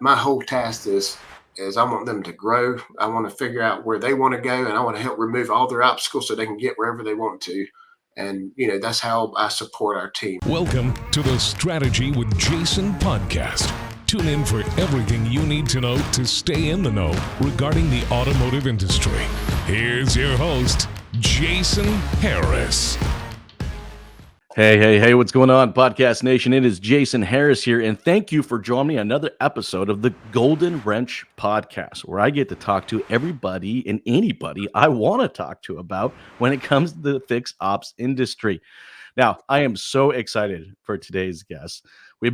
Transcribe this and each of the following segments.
my whole task is I want them to grow. I want to figure out where they want to go, and I want to help remove all their obstacles so they can get wherever they want to. And that's how I support our team. Welcome to the Strategy with Jason podcast. Tune in for everything you need to know to stay in the know regarding the automotive industry. Here's your host, Jason Harris. Hey, what's going on, Podcast Nation? It is Jason Harris here, and thank you for joining me on another episode of the Golden Wrench Podcast, where I get to talk to everybody and anybody I want to talk to about when it comes to the fixed ops industry. Now, I am so excited for today's guest. We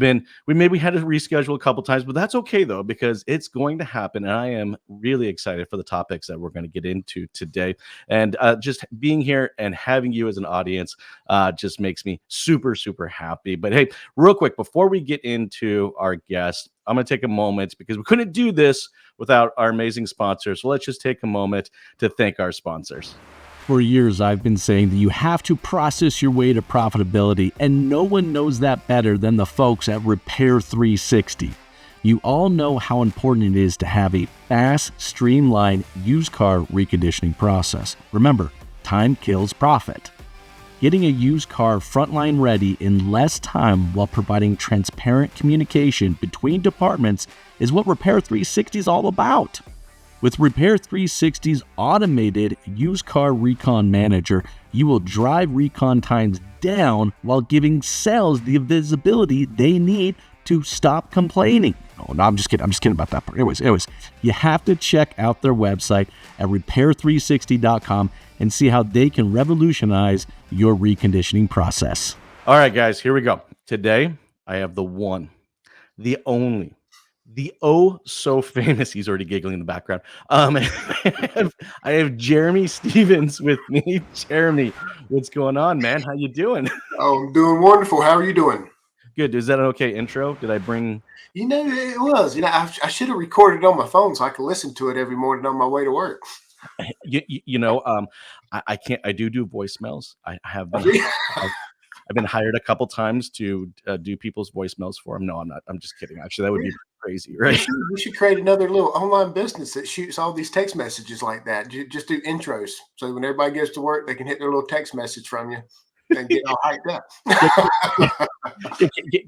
maybe had to reschedule a couple times, but that's okay though, because it's going to happen. And I am really excited for the topics that we're going to get into today. And just being here and having you as an audience just makes me super, super happy. But hey, real quick, before we get into our guest, I'm going to take a moment because we couldn't do this without our amazing sponsors. So let's just take a moment to thank our sponsors. For years, I've been saying that you have to process your way to profitability, and no one knows that better than the folks at Repair 360. You all know how important it is to have a fast, streamlined used car reconditioning process. Remember, time kills profit. Getting a used car frontline ready in less time while providing transparent communication between departments is what Repair 360 is all about. With Repair 360's automated used car recon manager, you will drive recon times down while giving sales the visibility they need to stop complaining. Oh, no, I'm just kidding. I'm just kidding about that part. Anyways, you have to check out their website at repair360.com and see how they can revolutionize your reconditioning process. All right, guys, here we go. Today, I have the one, the only, the oh so famous, he's already giggling in the background. I have Jeremy Stevens with me. Jeremy, what's going on, man? How you doing? Oh, I'm doing wonderful. How are you doing? Good. Is that an okay intro? Did I bring? It was. I should have recorded it on my phone so I could listen to it every morning on my way to work. I can't. I do voicemails. I have been. I've been hired a couple times to do people's voicemails for them. No, I'm not. I'm just kidding. Actually, that would be crazy, right? We should create another little online business that shoots all these text messages like that. Just do intros. So when everybody gets to work, they can hit their little text message from you and get all hyped up.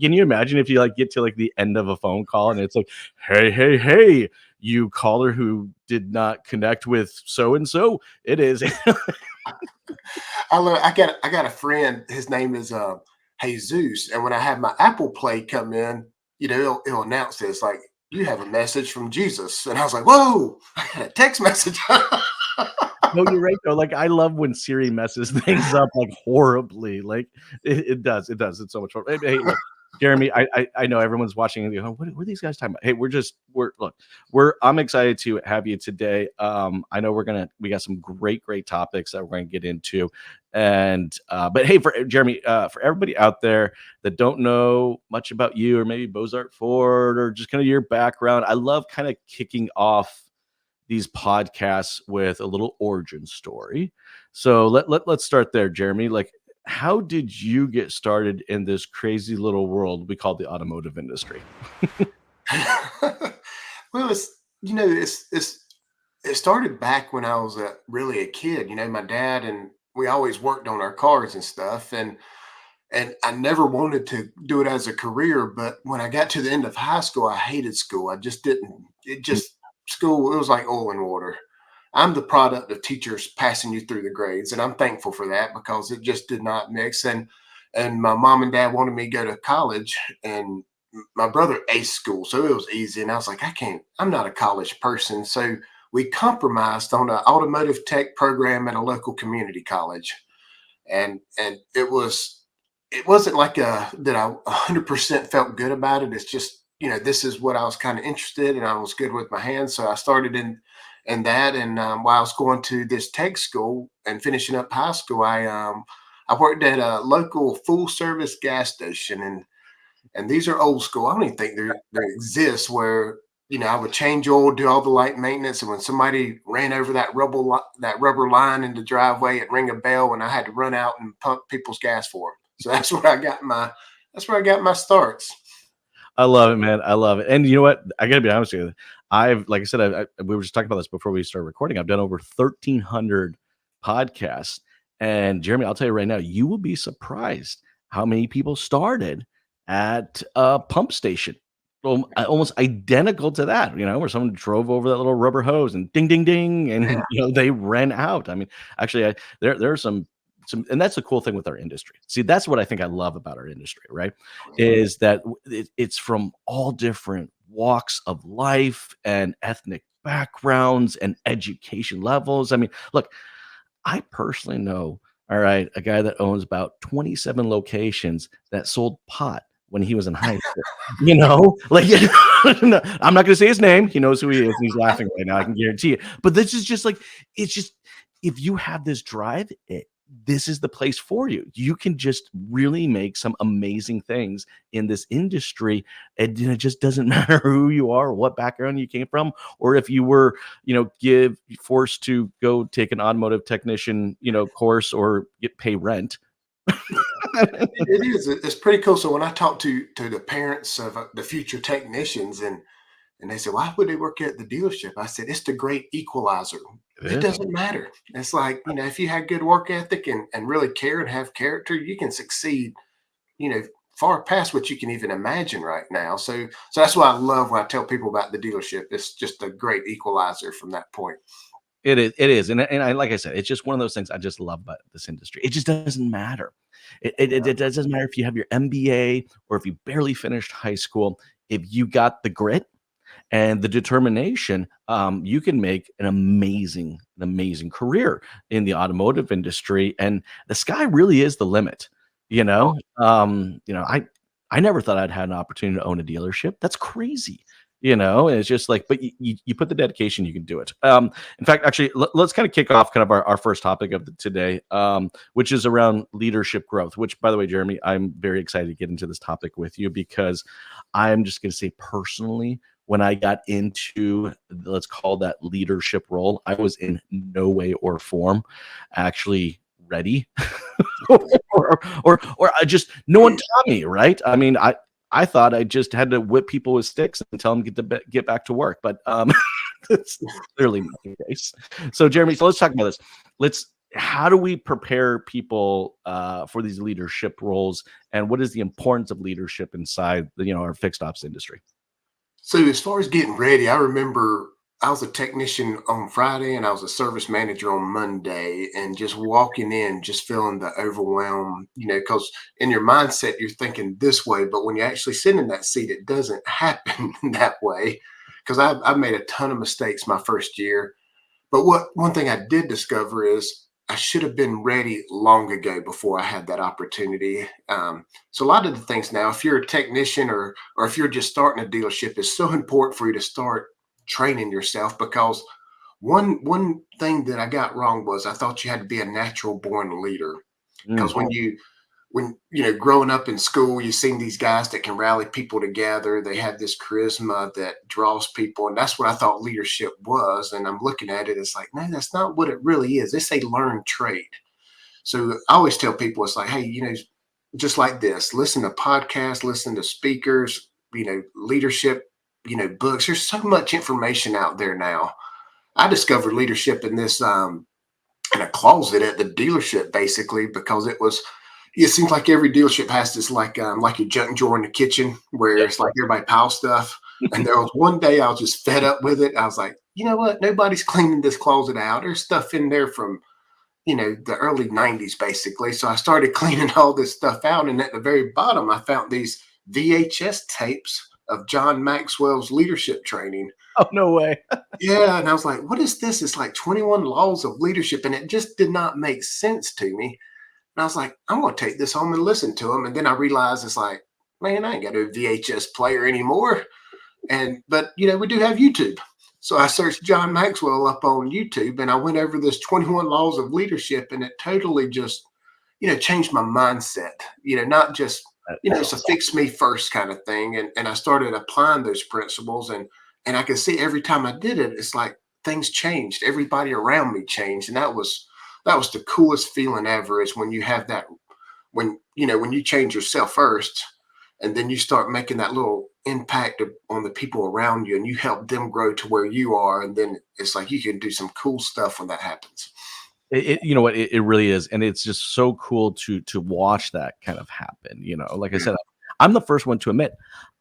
Can you imagine if you get to the end of a phone call and it's like, hey, you caller who did not connect with so-and-so, it is. I got a friend. His name is Jesus, and when I have my Apple Play come in, it'll announce this like, you have a message from Jesus, and I was like, whoa, I got a text message. No, you're right though. I love when Siri messes things up horribly. It does. It's so much fun. Hey, look, Jeremy, I know everyone's watching and going, what are these guys talking about? Hey, I'm excited to have you today. I know we got some great topics that we're going to get into. And but hey, for Jeremy, for everybody out there that don't know much about you, or maybe Bozart Ford, or just kind of your background, I love kind of kicking off these podcasts with a little origin story. So let's start there, Jeremy. How did you get started in this crazy little world we call the automotive industry? Well, it started back when I was really a kid. My dad and we always worked on our cars and stuff, and I never wanted to do it as a career. But when I got to the end of high school, I hated school. I just didn't. School, it was like oil and water. I'm the product of teachers passing you through the grades, and I'm thankful for that because it just did not mix. And my mom and dad wanted me to go to college, and my brother aced school, so it was easy. And I was like, I'm not a college person. So we compromised on an automotive tech program at a local community college. And it wasn't like that I 100% felt good about it. It's just, this is what I was kind of interested in. I was good with my hands. So I started in that. And while I was going to this tech school and finishing up high school, I worked at a local full service gas station. And these are old school. I don't even think there exists where, I would change oil, do all the light maintenance. And when somebody ran over that rubber line in the driveway, it'd ring a bell and I had to run out and pump people's gas for them. So that's where I got my starts. I love it, man. I love it. And you know what? I gotta be honest with you. Like I said, we were just talking about this before we started recording. I've done over 1,300 podcasts. And Jeremy, I'll tell you right now, you will be surprised how many people started at a pump station. Almost identical to that, where someone drove over that little rubber hose and ding, ding, ding, and Yeah. they ran out. I mean, actually, there are some, and that's the cool thing with our industry. See, that's what I think I love about our industry, right? Is that it's from all different walks of life and ethnic backgrounds and education levels. I mean, look, I personally know, all right, a guy that owns about 27 locations that sold pot when he was in high school. Like no, I'm not going to say his name. He knows who he is. And he's laughing right now. I can guarantee it. But this is just like, it's just, if you have this drive, this is the place for you. You can just really make some amazing things in this industry. And it just doesn't matter who you are, or what background you came from, or if you were, forced to go take an automotive technician, course or pay rent. It is. It's pretty cool. So when I talk to the parents of the future technicians, and they said, "Why would they work at the dealership?" I said, "It's the great equalizer. It It is. doesn't matter. It's like, if you have good work ethic and really care and have character, you can succeed, you know, far past what you can even imagine right now." So that's why I love when I tell people about the dealership. It's just a great equalizer from that point. It is, and I, like I said, it's just one of those things I just love about this industry. It just doesn't matter. It doesn't matter if you have your MBA or if you barely finished high school. If you got the grit and the determination, you can make an amazing career in the automotive industry, and the sky really is the limit. I never thought I'd had an opportunity to own a dealership. That's crazy. And it's just like, but you put the dedication, you can do it. In fact, actually, let's kind of kick off kind of our first topic of today, which is around leadership growth. Which, by the way, Jeremy, I'm very excited to get into this topic with you because I'm just going to say personally, when I got into, let's call that leadership role, I was in no way or form actually ready, or I just, no one taught me, right? I mean, I thought I just had to whip people with sticks and tell them get back to work, but that's clearly not the case. So, Jeremy, so let's talk about this. How do we prepare people for these leadership roles, and what is the importance of leadership inside our fixed ops industry? So as far as getting ready, I remember I was a technician on Friday and I was a service manager on Monday, and just walking in, just feeling the overwhelm, because in your mindset, you're thinking this way, but when you actually sit in that seat, it doesn't happen that way. Because I've made a ton of mistakes my first year. But one thing I did discover is I should have been ready long ago before I had that opportunity. So a lot of the things now, if you're a technician or if you're just starting a dealership, it's so important for you to start training yourself, because one thing that I got wrong was I thought you had to be a natural born leader. Mm. Because when growing up in school, you've seen these guys that can rally people together. They have this charisma that draws people, and that's what I thought leadership was. And I'm looking at it, it's like, no, that's not what it really is. It's a learned trait. So I always tell people, it's like, hey, just like this, listen to podcasts, listen to speakers, leadership, books. There's so much information out there now. I discovered leadership in this in a closet at the dealership, basically, because it seems like every dealership has this like your junk drawer in the kitchen where it's like everybody piles stuff. And there was one day I was just fed up with it. I was like, you know what? Nobody's cleaning this closet out. There's stuff in there from the early 90s, basically. So I started cleaning all this stuff out. And at the very bottom, I found these VHS tapes of John Maxwell's leadership training. Oh, no way. Yeah. And I was like, what is this? It's like 21 laws of leadership. And it just did not make sense to me. And I was like, I'm going to take this home and listen to them. And then I realized it's like, man, I ain't got a VHS player anymore. But we do have YouTube. So I searched John Maxwell up on YouTube, and I went over this 21 laws of leadership, and it totally just, changed my mindset, not just, it's a fix me first kind of thing. And I started applying those principles, and I could see every time I did it, it's like things changed. Everybody around me changed. And that was the coolest feeling ever, is when you have that, when you change yourself first, and then you start making that little impact on the people around you, and you help them grow to where you are, and then it's like you can do some cool stuff when that happens. You know what, it really is, and it's just so cool to watch that kind of happen. Like I said, I'm the first one to admit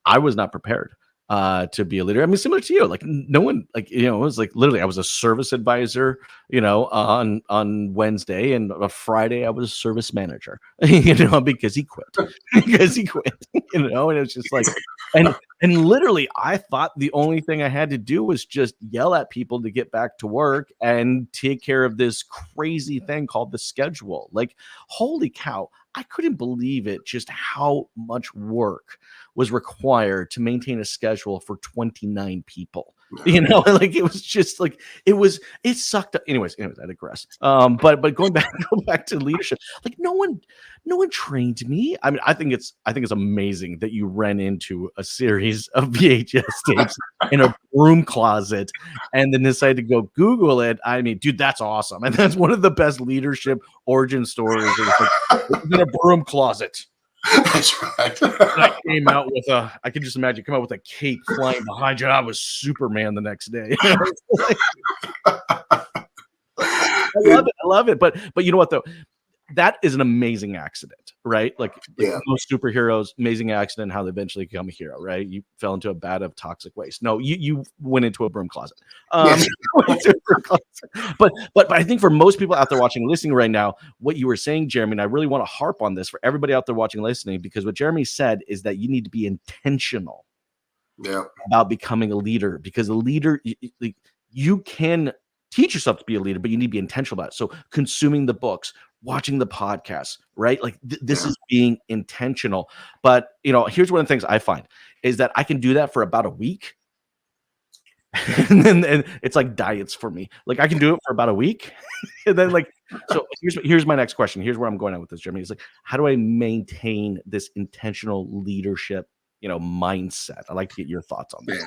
I was not prepared to be a leader. I mean, similar to you, like no one, like it was like literally I was a service advisor, on Wednesday, and a Friday I was a service manager, because he quit, and it's just like, and literally I thought the only thing I had to do was just yell at people to get back to work and take care of this crazy thing called the schedule. Like, holy cow, I couldn't believe it, just how much work was required to maintain a schedule for 29 people. Like it was just like it sucked up. Anyways, I digress. But going back, go back to leadership. Like no one trained me. I mean, I think it's amazing that you ran into a series of VHS tapes in a broom closet and then decided to go Google it. I mean, dude, that's awesome. And that's one of the best leadership origin stories. It was in a broom closet. That's right. I came out with I can just imagine come out with a cape flying behind you. I was Superman the next day. I love it. But you know what though? That is an amazing accident, right? Like most superheroes, amazing accident, how they eventually become a hero, right? You fell into a vat of toxic waste. No, you went into a broom closet. But I think for most people out there watching, listening right now, what you were saying, Jeremy, and I really want to harp on this for everybody out there watching, listening, because what Jeremy said is that you need to be intentional about becoming a leader, because a leader, you can teach yourself to be a leader, but you need to be intentional about it. So consuming the books, watching the podcasts, right? Like this is being intentional. But here's one of the things I find is that I can do that for about a week. and it's like diets for me. Like I can do it for about a week. And then so here's my next question. Here's where I'm going at with this, Jeremy. It's like, how do I maintain this intentional leadership, mindset? I'd like to get your thoughts on that. Yeah.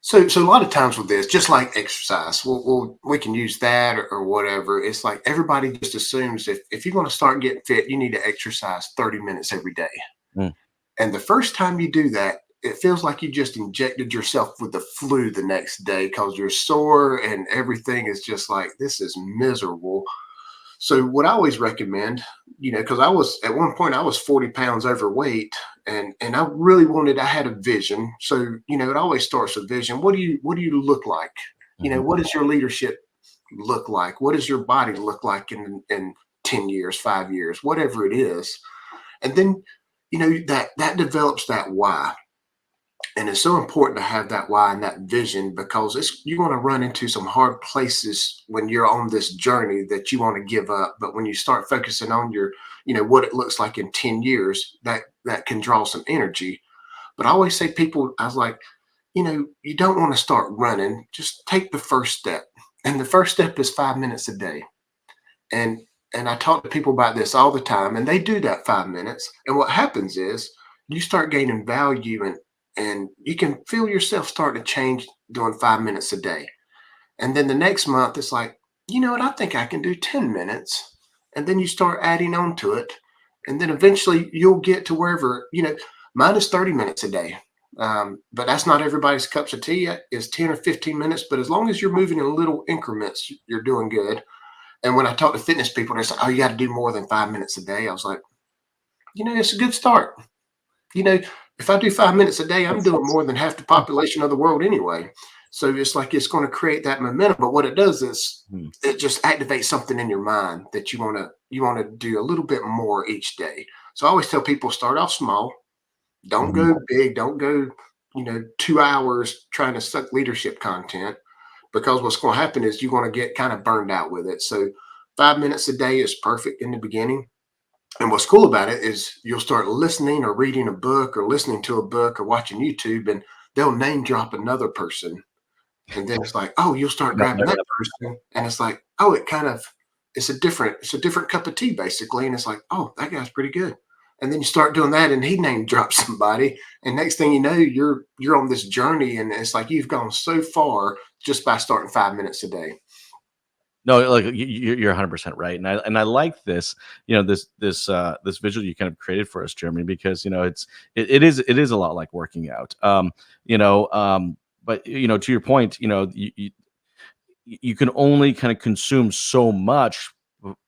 So a lot of times with this, just like exercise, we can use that or whatever. It's like everybody just assumes if you're going to start getting fit, you need to exercise 30 minutes every day. And the first time you do that, it feels like you just injected yourself with the flu the next day because you're sore and everything is just like, this is miserable. So what I always recommend, because at one point I was 40 pounds overweight, and I really I had a vision. So, it always starts with vision. What do you look like? What does your leadership look like? What does your body look like in 10 years, 5 years, whatever it is? And then, that develops that why. And it's so important to have that why and that vision, because you're going to run into some hard places when you're on this journey that you want to give up. But when you start focusing on your, what it looks like in 10 years, that can draw some energy. But I always say I was like, you don't want to start running. Just take the first step. And the first step is 5 minutes a day. And I talk to people about this all the time, and they do that 5 minutes. And what happens is you start gaining value, and you can feel yourself starting to change doing 5 minutes a day. And then the next month, it's like, you know what? I think I can do 10 minutes. And then you start adding on to it. And then eventually you'll get to wherever, mine is 30 minutes a day. But that's not everybody's cups of tea. It's 10 or 15 minutes. But as long as you're moving in little increments, you're doing good. And when I talk to fitness people, they say, oh, you got to do more than 5 minutes a day. I was like, it's a good start. If I do 5 minutes a day, I'm doing more than half the population of the world anyway. So it's like it's going to create that momentum. But what it does is it just activates something in your mind that you want to do a little bit more each day. So I always tell people, start off small. Don't go big. Don't go, 2 hours trying to suck leadership content, because what's going to happen is you're going to get kind of burned out with it. So 5 minutes a day is perfect in the beginning. And what's cool about it is you'll start listening or reading a book or listening to a book or watching YouTube, and they'll name drop another person. And then it's like, oh, you'll start grabbing that person. And it's like, oh, it's a different cup of tea basically. And it's like, oh, that guy's pretty good. And then you start doing that and he name drops somebody. And next thing you know, you're on this journey, and it's like you've gone so far just by starting 5 minutes a day. No, like you're 100% right, and I like this, this visual you kind of created for us, Jeremy, because it is a lot like working out, but to your point, you can only kind of consume so much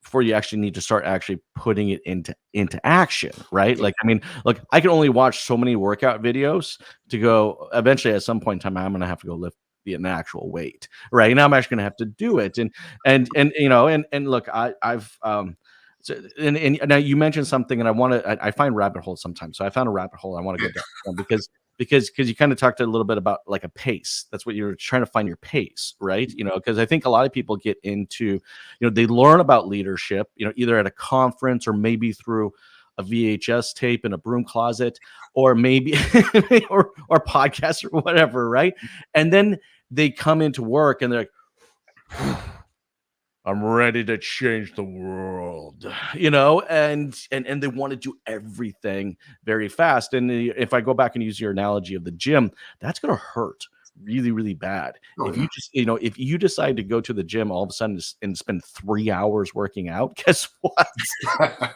before you actually need to start actually putting it into action, right? Like, I mean, look, I can only watch so many workout videos to go. Eventually, at some point in time, I'm going to have to go lift an actual weight, right? Now I'm actually going to have to do it, and look, I've so, and now you mentioned something, and I find rabbit holes sometimes. So I found a rabbit hole I want to go down because you kind of talked a little bit about like a pace. That's what you're trying to find your pace, right? Because I think a lot of people get into, they learn about leadership, either at a conference or maybe through a VHS tape in a broom closet, or maybe or podcast or whatever, right? And then they come into work and they're like, I'm ready to change the world, and they want to do everything very fast. And if I go back and use your analogy of the gym, that's going to hurt really, really bad. Oh, If you just, if you decide to go to the gym all of a sudden and spend 3 hours working out, guess what? yeah.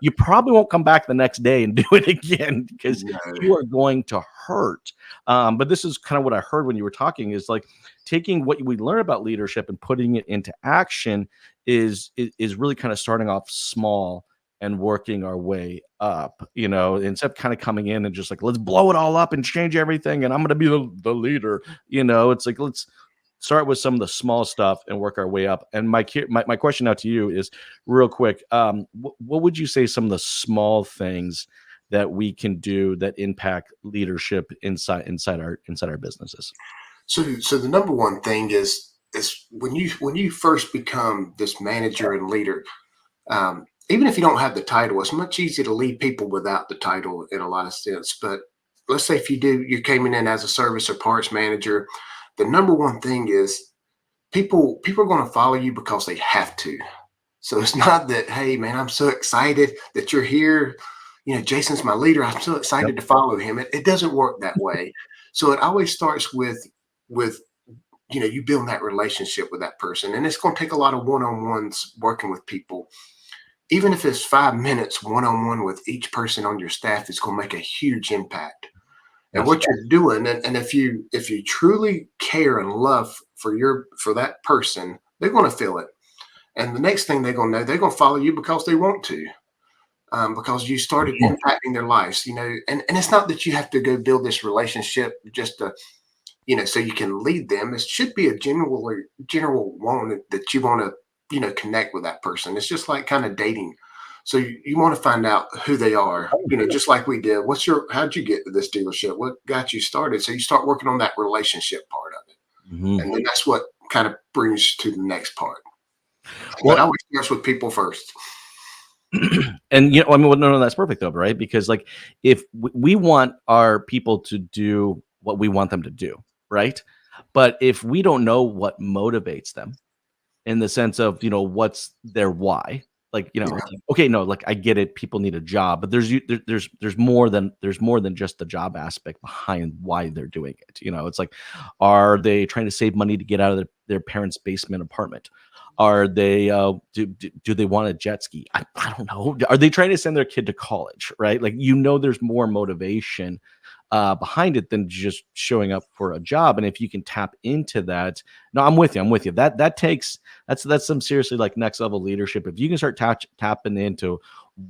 You probably won't come back the next day and do it again because No. you are going to hurt. But this is kind of what I heard when you were talking is like taking what we learn about leadership and putting it into action is really kind of starting off small and working our way up, instead of kind of coming in and just like, let's blow it all up and change everything. And I'm going to be the leader, it's like, let's start with some of the small stuff and work our way up. And my question now to you is real quick. What would you say some of the small things that we can do that impact leadership inside our businesses? So the number one thing is when you first become this manager and leader, even if you don't have the title, it's much easier to lead people without the title in a lot of sense. But let's say if you came in as a service or parts manager, the number one thing is people are going to follow you because they have to. So it's not that, hey man, I'm so excited that you're here. Jason's my leader. I'm so excited to follow him. It doesn't work that way. So it always starts with you build that relationship with that person, and it's going to take a lot of one-on-ones working with people. Even if it's 5 minutes one-on-one with each person on your staff, is going to make a huge impact. And what you're doing, and if you truly care and love for that person, they're going to feel it. And the next thing they're going to know, they're going to follow you because they want to, because you started impacting their lives. And it's not that you have to go build this relationship just to, so you can lead them. It should be a general one that you want to, connect with that person. It's just like kind of dating. So you want to find out who they are, just like we did. How'd you get to this dealership? What got you started? So you start working on that relationship part of it. Mm-hmm. And then that's what kind of brings you to the next part. Well, but I always starts with people first. And no, that's perfect though, right? Because like if we want our people to do what we want them to do, right? But if we don't know what motivates them in the sense of, what's their why, like, okay, no, like I get it. People need a job, but there's more than just the job aspect behind why they're doing it. It's like, are they trying to save money to get out of their parents' basement apartment? Are they do they want a jet ski? I don't know. Are they trying to send their kid to college? Right? Like, there's more motivation behind it than just showing up for a job. And if you can tap into that, no, I'm with you. That's some seriously like next level leadership. If you can start tapping into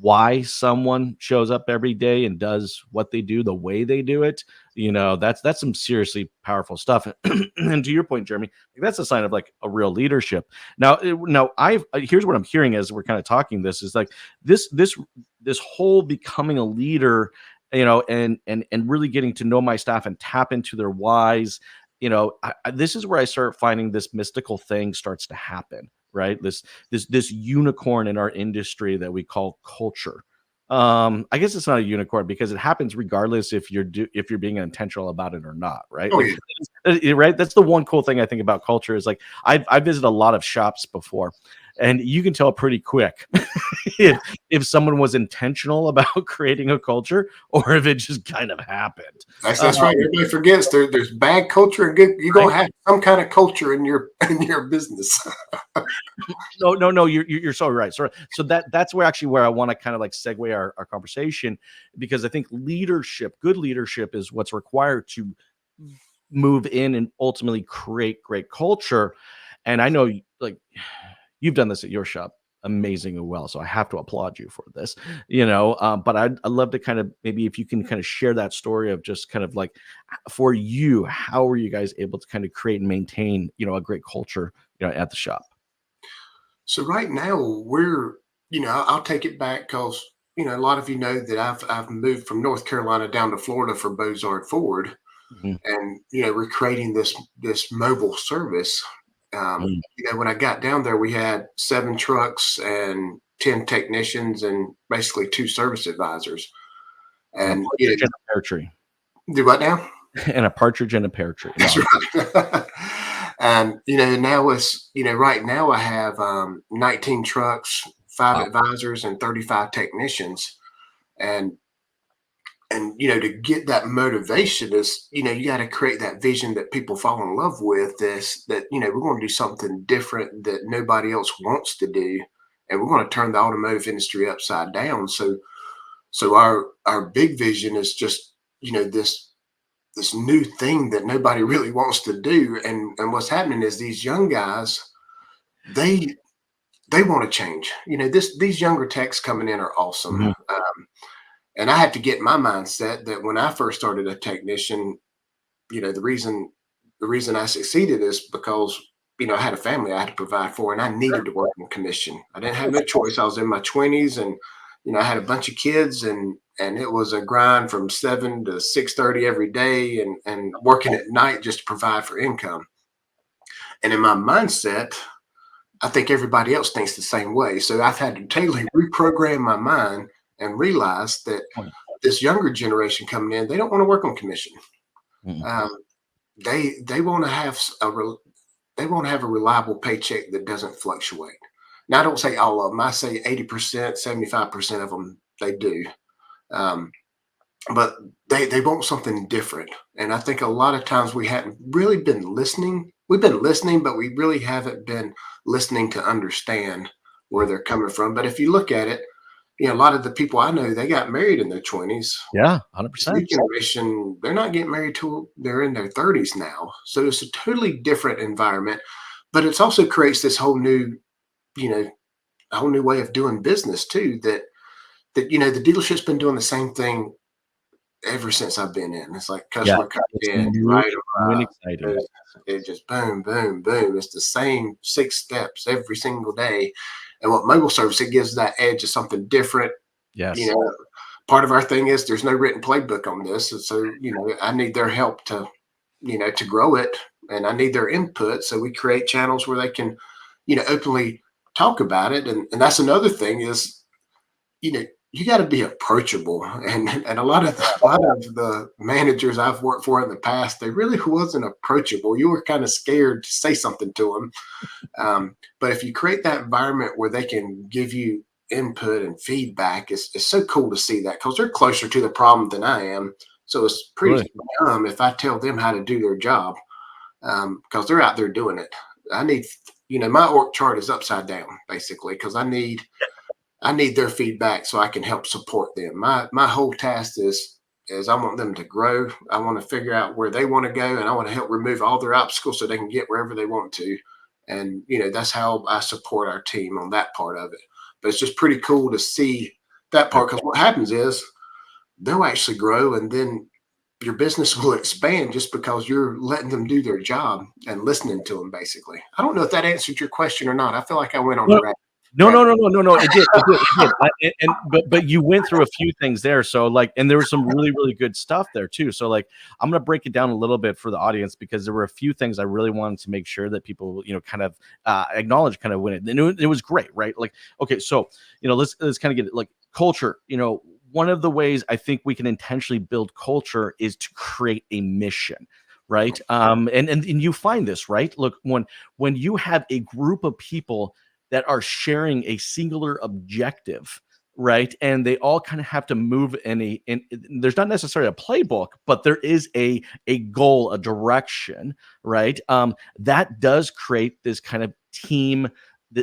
why someone shows up every day and does what they do the way they do it, that's some seriously powerful stuff. And to your point, Jeremy, that's a sign of like a real leadership. Now here's what I'm hearing as we're kind of talking. This is like this whole becoming a leader, and really getting to know my staff and tap into their whys. This is where I start finding this mystical thing starts to happen, right? This unicorn in our industry that we call culture. I guess it's not a unicorn because it happens regardless if you're being intentional about it or not, right? Oh, Right. That's the one cool thing I think about culture is like I visited a lot of shops before, and you can tell pretty quick if someone was intentional about creating a culture or if it just kind of happened. That's right. Everybody forgets there's bad culture and good. You're Right? gonna have some kind of culture in your business. No, you're so right. So that's where I want to kind of like segue our conversation, because I think good leadership is what's required to move in and ultimately create great culture. And I know like you've done this at your shop amazingly well, so I have to applaud you for this, but I'd love to kind of, maybe if you can kind of share that story of just kind of like, for you, how were you guys able to kind of create and maintain, a great culture, at the shop? So right now I'll take it back because a lot of you know that I've moved from North Carolina down to Florida for Bozard Ford, Mhm. and we're creating this mobile service. Mhm. When I got down there, we had 7 trucks and 10 technicians and basically 2 service advisors. And a And partridge in a pear tree. do what now? And a partridge in a pear tree. No, That's right. And now right now I have 19 trucks, 5 wow. advisors, and 35 technicians. And to get that motivation is, you got to create that vision that people fall in love with, this that we're going to do something different that nobody else wants to do, and we're going to turn the automotive industry upside down. So our big vision is just this new thing that nobody really wants to do. And what's happening is these young guys, they want to change. These younger techs coming in are awesome. Mhm. And I had to get my mindset that when I first started a technician, the reason I succeeded is because I had a family I had to provide for, and I needed to work on commission. I didn't have no choice. I was in my 20s, and I had a bunch of kids, and it was a grind from 7 to 6:30 every day, and working at night just to provide for income. And in my mindset, I think everybody else thinks the same way. So I've had to totally reprogram my mind and realize that this younger generation coming in, they don't want to work on commission. Mhm. Um, they want to have they want to have a reliable paycheck that doesn't fluctuate. Now I don't say all of them. I say 80%, 75% of them they do. Um, but they want something different. And I think a lot of times we hadn't really been listening. We've been listening, but we really haven't been listening to understand where they're coming from. But if you look at it, a lot of the people I know, they got married in their 20s. Yeah, This new 100%. generation, they're not getting married till they're in their 30s now. So it's a totally different environment, but it's also creates this whole new, you know, a whole new way of doing business too. That the dealership's been doing the same thing ever since I've been in. It's like Yeah, customer comes it's in, you new, write new and them exciting. it just boom, boom, boom. It's the same 6 steps every single day. And what mobile service, it gives that edge of something different. You Yes. know, part of our thing is there's no written playbook on this. And so, I need their help to grow it, and I need their input. So we create channels where they can, openly talk about it. And that's another thing is, you got to be approachable. And a lot of the managers I've worked for in the past, they really wasn't approachable. You were kind of scared to say something to them. But if you create that environment where they can give you input and feedback, it's so cool to see that because they're closer to the problem than I am. So it's pretty Really? dumb if I tell them how to do their job because they're out there doing it. I need, my org chart is upside down basically because I need their feedback so I can help support them. My whole task is I want them to grow. I want to figure out where they want to go, and I want to help remove all their obstacles so they can get wherever they want to. And that's how I support our team on that part of it. But it's just pretty cool to see that part because what happens is they'll actually grow, and then your business will expand just because you're letting them do their job and listening to them. Basically, I don't know if that answered your question or not. I feel like I went on a Well, no, no, rabbit. no, no, no, no. It did. It did. But you went through a few things there. So like, and there was some really, really good stuff there too. So like, I'm gonna break it down a little bit for the audience because there were a few things I really wanted to make sure that people, kind of acknowledge kind of when it was great, right? Like, okay, so let's kind of get it like culture. One of the ways I think we can intentionally build culture is to create a mission. Right. And you find this, right? Look, when you have a group of people that are sharing a singular objective, right? And they all kind of have to move in there's not necessarily a playbook, but there is a goal, a direction, right? That does create this kind of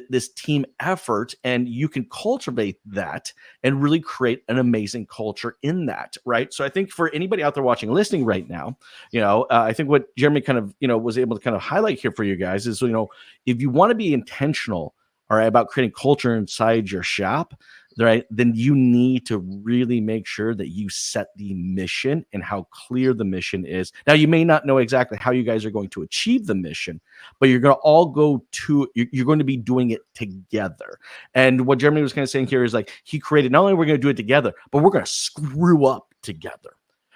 this team effort, and you can cultivate that and really create an amazing culture in that, right? So I think for anybody out there watching, listening right now, I think what Jeremy kind of was able to kind of highlight here for you guys is, if you want to be intentional, all right, about creating culture inside your shop, right, then you need to really make sure that you set the mission and how clear the mission is. Now, you may not know exactly how you guys are going to achieve the mission, but you're going to all you're going to be doing it together. And what Jeremy was kind of saying here is like, he created, not only we're going to do it together, but we're going to screw up together.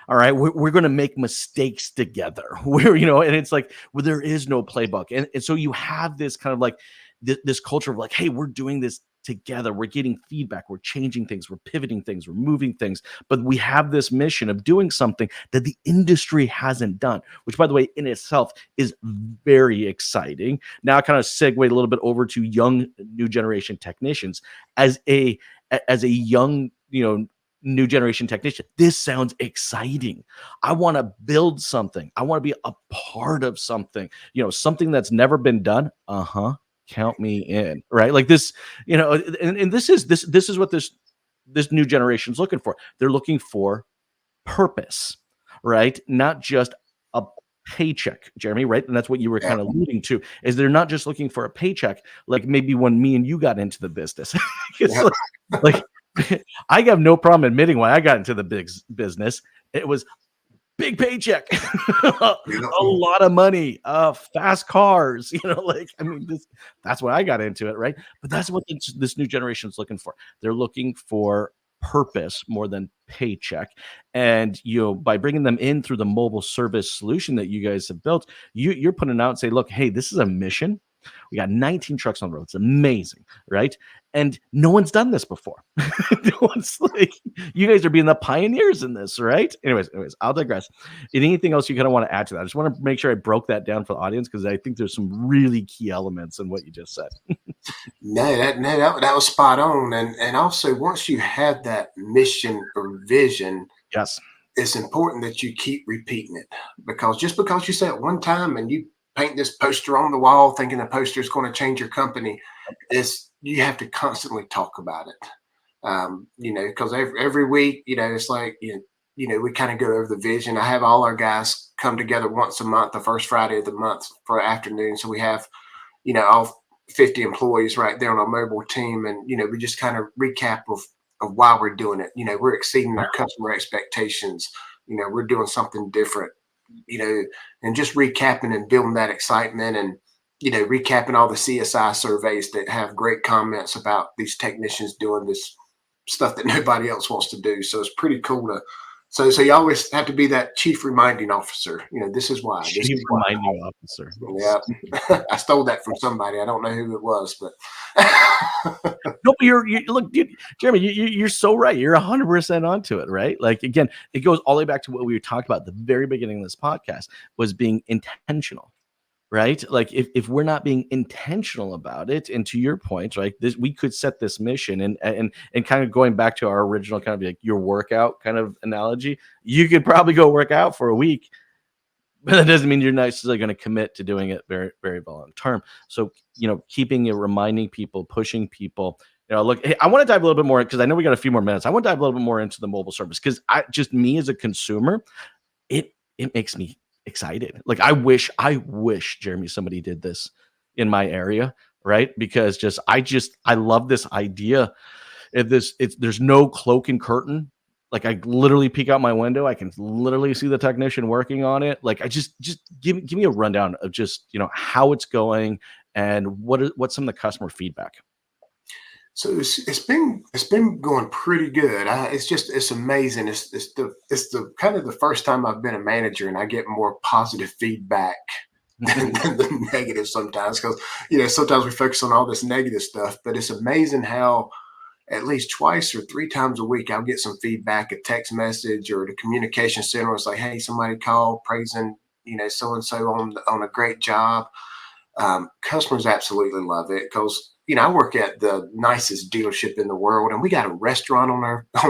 All right, we're going to make mistakes together. And it's like, well, there is no playbook. And so you have this kind of like this culture of like, hey, we're doing this together. We're getting feedback. We're changing things. We're pivoting things. We're moving things. But we have this mission of doing something that the industry hasn't done, which, by the way, in itself is very exciting. Now, I kind of segue a little bit over to young, new generation technicians. As a young, new generation technician, this sounds exciting. I want to build something. I want to be a part of something, something that's never been done. Count me in, right? Like this, and this is what this new generation is looking for. They're looking for purpose, right? Not just a paycheck, Jeremy, right? And that's what you were kind of alluding to, is they're not just looking for a paycheck, like maybe when me and you got into the business. It's like I have no problem admitting why I got into the big business. It was big paycheck, a lot of money, fast cars, that's why I got into it, right? But that's what this new generation is looking for. They're looking for purpose more than paycheck. And by bringing them in through the mobile service solution that you guys have built, you're putting out and say, look, hey, this is a mission. We got 19 trucks on the road. It's amazing, right? And no one's done this before. No one's like, you guys are being the pioneers in this, right? Anyways, I'll digress. Anything else you kind of want to add to that? I just want to make sure I broke that down for the audience, because I think there's some really key elements in what you just said. That was spot on. And also, once you have that mission or vision, yes, it's important that you keep repeating it, because just because you say it one time and you paint this poster on the wall thinking the poster is going to change your company, you have to constantly talk about it. Because every week, it's like, we kind of go over the vision. I have all our guys come together once a month, the first Friday of the month, for afternoon. So we have, all 50 employees right there on our mobile team. And, we just kind of recap of why we're doing it. We're exceeding our customer expectations. We're doing something different, and just recapping and building that excitement, and, recapping all the CSI surveys that have great comments about these technicians doing this stuff that nobody else wants to do. So it's pretty cool to, so you always have to be that chief reminding officer. This is why. Chief reminding officer. Yeah. I stole that from somebody. I don't know who it was, but. No, but look, dude, Jeremy, you're so right. You're 100% onto it, right? Like, again, it goes all the way back to what we were talking about at the very beginning of this podcast, was being intentional, right? Like, if we're not being intentional about it, and to your point, right, we could set this mission, and kind of going back to our original kind of like your workout kind of analogy, you could probably go work out for a week, but that doesn't mean you're not necessarily going to commit to doing it very, very long term. So, keeping it, reminding people, pushing people, look, hey, I want to dive a little bit more, because I know we got a few more minutes. I want to dive a little bit more into the mobile service, because me as a consumer, it makes me excited. Like, I wish, Jeremy, somebody did this in my area, right? Because I love this idea. There's no cloak and curtain. Like, I literally peek out my window. I can literally see the technician working on it. Like, I just give me a rundown of just, how it's going, and what's some of the customer feedback. So it's been going pretty good. It's amazing. It's the kind of the first time I've been a manager, and I get more positive feedback than the negative sometimes, because sometimes we focus on all this negative stuff. But it's amazing how at least twice or three times a week I'll get some feedback, a text message, or the communication center was like, hey, somebody called praising so and so on a great job. Customers absolutely love it, because I work at the nicest dealership in the world, and we got a restaurant on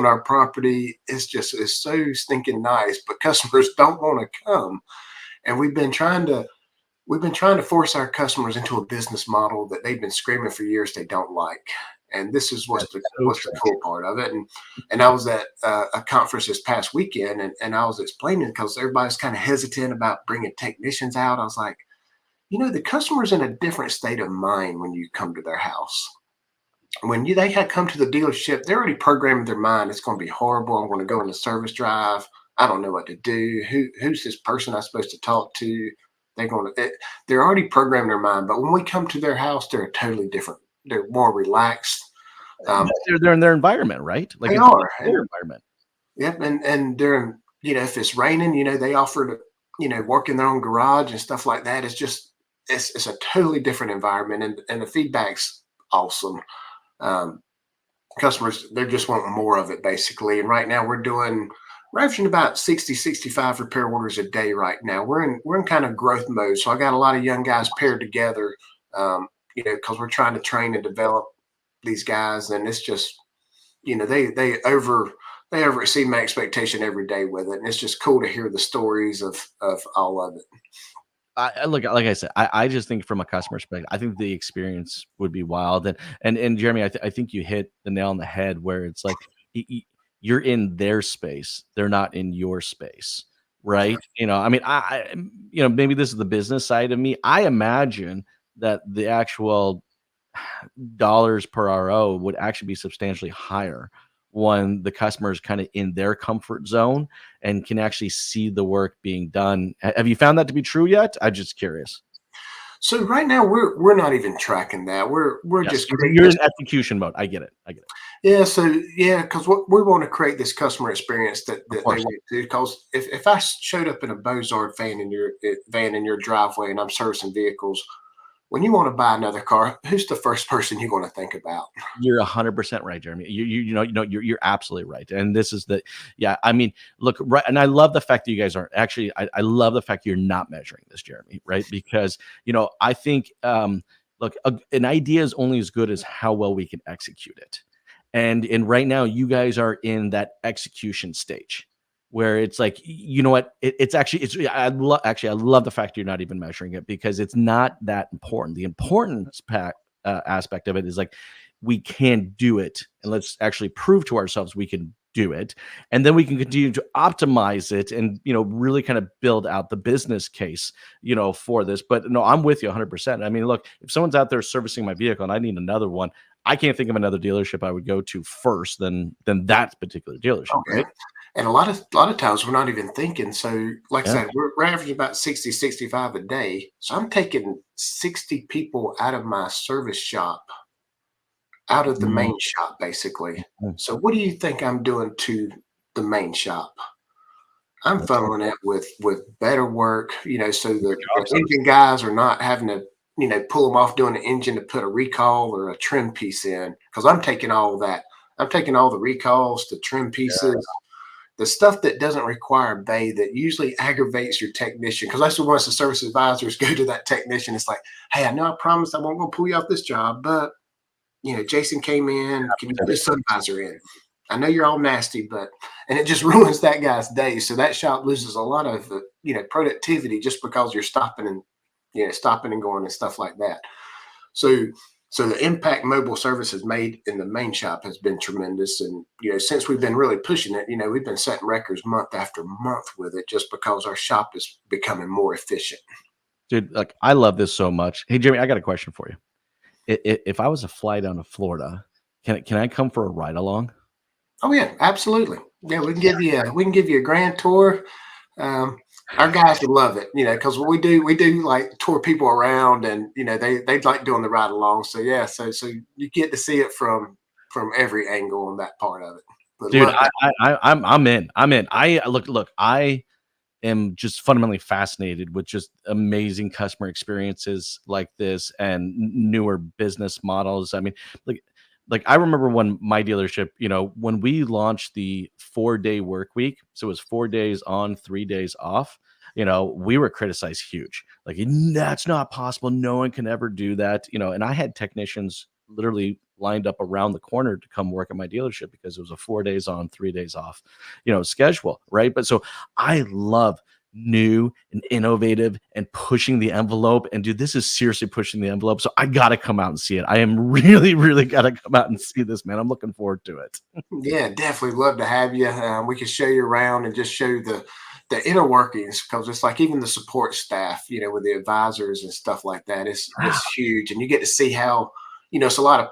our property. It's so stinking nice, but customers don't want to come. And we've been trying to force our customers into a business model that they've been screaming for years they don't like. And this is what's That's the so what's the true. cool part of it. And I was at a conference this past weekend, and I was explaining because everybody's kind of hesitant about bringing technicians out. I was like, the customer's in a different state of mind when you come to their house. When they had come to the dealership, they're already programming their mind. It's going to be horrible. I'm going to go on the service drive. I don't know what to do. Who's this person I'm supposed to talk to? They're already programming their mind. But when we come to their house, they're totally different. They're more relaxed. Um, They're in their environment, right? Like they it's are, their environment. yep, and they're if it's raining, they offer to work in their own garage and stuff like that. It's a totally different environment, and the feedback's awesome. Um, Customers, they're just wanting more of it basically. And right now we're averaging about 60, 65 repair orders a day right now. We're in kind of growth mode. So I got a lot of young guys paired together, because we're trying to train and develop these guys, and it's just, they over exceed my expectation every day with it. And it's just cool to hear the stories of all of it. I look, like I said, I just think from a customer perspective, I think the experience would be wild. And Jeremy, I think you hit the nail on the head where it's like you're in their space, they're not in your space, Yeah. right? I mean, maybe this is the business side of me. I imagine that the actual dollars per RO would actually be substantially higher when the customer is kind of in their comfort zone and can actually see the work being done. Have you found that to be true yet? I'm just curious. So right now we're not even tracking that. We're Yes, just creating you're this. in execution mode. I get it. I get it. Yeah, so yeah, because what we want to create this customer experience that Of they course. want to. Because if I showed up in a Bozard van in your driveway and I'm servicing vehicles, when you want to buy another car, who's the first person you're going to think about? You're 100% right, Jeremy. You're absolutely right. And this is yeah. I mean, look, right. And I love the fact that you guys aren't actually. I love the fact you're not measuring this, Jeremy. Right? Because I think, look, an idea is only as good as how well we can execute it. And right now, you guys are in that execution stage where it's like, you know what? It's actually I love the fact you're not even measuring it because it's not that important. The importance aspect of it is like we can do it, and let's actually prove to ourselves we can do it, and then we can continue to optimize it and really kind of build out the business case for this. But no, I'm with you 100%. I mean, look, if someone's out there servicing my vehicle and I need another one, I can't think of another dealership I would go to first than that particular dealership, Oh yeah, right? and a lot of times we're not even thinking. So like I Yeah. said, we're averaging about 60, 65 a day. So I'm taking 60 people out of my service shop, out of the Mhm. main shop, basically. So what do you think I'm doing to the main shop? I'm That's right. funneling it with better work, so the Job sites. engine guys are not having to, pull them off doing the engine to put a recall or a trim piece in. Because I'm taking all that. I'm taking all the recalls, the trim pieces, the stuff that doesn't require bay that usually aggravates your technician. Because that's what once the service advisors go to that technician, it's like, hey, I know I promised I won't go pull you off this job, but Jason came in. Can you put a sun visor in? I know you're all nasty, and it just ruins that guy's day. So that shop loses a lot of productivity just because you're stopping and going and stuff like that. So the impact mobile service has made in the main shop has been tremendous. And since we've been really pushing it, we've been setting records month after month with it just because our shop is becoming more efficient. Dude, like I love this so much. Hey, Jeremy, I got a question for you. If I was to fly down to Florida, can I come for a ride along? Oh yeah, absolutely. Yeah, we can give you a grand tour. Um, our guys would love it, because we do like tour people around, and they like doing the ride along. So yeah, so you get to see it from every angle on that part of it. Would Dude, love that. I'm in. I'm in. I look. I am just fundamentally fascinated with just amazing customer experiences like this and newer business models. I mean, like I remember when my dealership, when we launched the 4-day work week, so it was 4 days on, 3 days off. We were criticized huge. Like that's not possible. No one can ever do that. And I had technicians literally lined up around the corner to come work at my dealership because it was a 4 days on, 3 days off, schedule, right? But so I love new and innovative and pushing the envelope. And dude, this is seriously pushing the envelope. So I got to come out and see it. I am really, really got to come out and see this, man. I'm looking forward to it. Yeah, definitely love to have you. We can show you around and just show you the inner workings, because it's like even the support staff, with the advisors and stuff like that. It's huge, and you get to see how it's a lot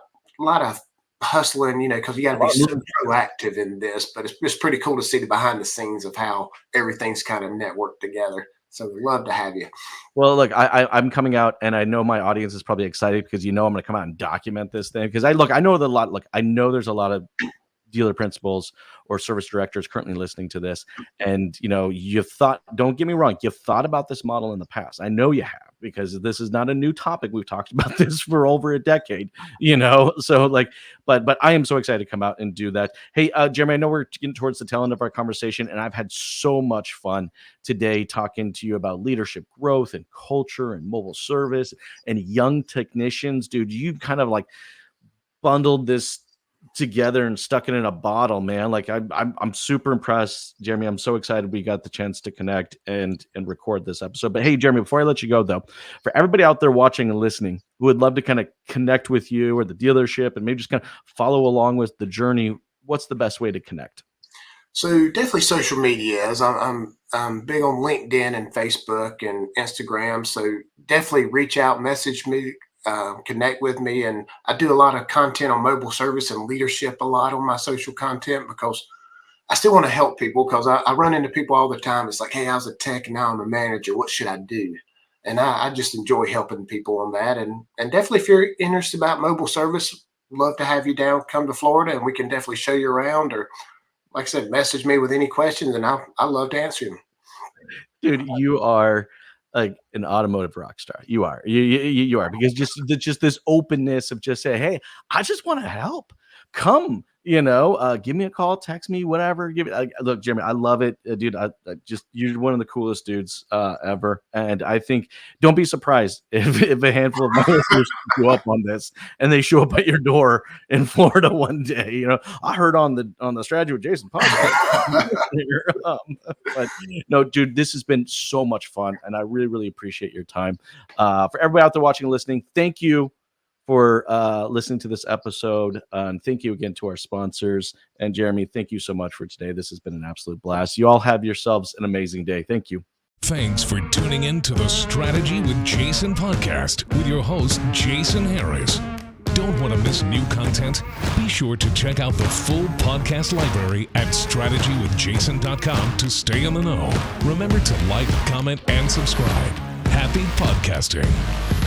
of hustling, because you got to be so proactive in this. But it's pretty cool to see the behind the scenes of how everything's kind of networked together. So we'd love to have you. Well, look, I'm coming out, and I know my audience is probably excited because I'm going to come out and document this thing, because I know I know there's a lot of dealer principals or service directors currently listening to this, and don't get me wrong, you've thought about this model in the past. I know you have, because this is not a new topic. We've talked about this for over a decade, so but I am so excited to come out and do that. Hey, Jeremy, I know we're getting towards the tail end of our conversation, and I've had so much fun today talking to you about leadership growth and culture and mobile service and young technicians. Dude, you kind of bundled this together and stuck it in a bottle, man. I'm super impressed, Jeremy. I'm so excited we got the chance to connect and record this episode. But hey, Jeremy, before I let you go, though, for everybody out there watching and listening who would love to kind of connect with you or the dealership and maybe just kind of follow along with the journey, what's the best way to connect? So definitely social media. As I'm big on LinkedIn and Facebook and Instagram. So definitely reach out, message me, connect with me. And I do a lot of content on mobile service and leadership a lot on my social content, because I still want to help people, because I run into people all the time. It's like, hey, I was a tech and now I'm a manager. What should I do? And I just enjoy helping people on that. And definitely, if you're interested about mobile service, love to have you down, come to Florida, and we can definitely show you around, or like I said, message me with any questions, and I love to answer them. Dude, you are like an automotive rock star. You are. You are, because just this openness of just say, hey, I just want to help. Come, give me a call, text me, whatever. Look, Jeremy, I love it, dude. I you're one of the coolest dudes ever, and I think don't be surprised if a handful of my listeners show up on this and they show up at your door in Florida one day. I heard on the Strategy with Jason podcast. But no, dude, this has been so much fun, and I really, really appreciate your time. For everybody out there watching and listening, thank you for listening to this episode. And thank you again to our sponsors. And Jeremy, thank you so much for today. This has been an absolute blast. You all have yourselves an amazing day. Thank you. Thanks for tuning in to the Strategy with Jason podcast with your host, Jason Harris. Don't want to miss new content? Be sure to check out the full podcast library at strategywithjason.com to stay in the know. Remember to like, comment, and subscribe. Happy podcasting.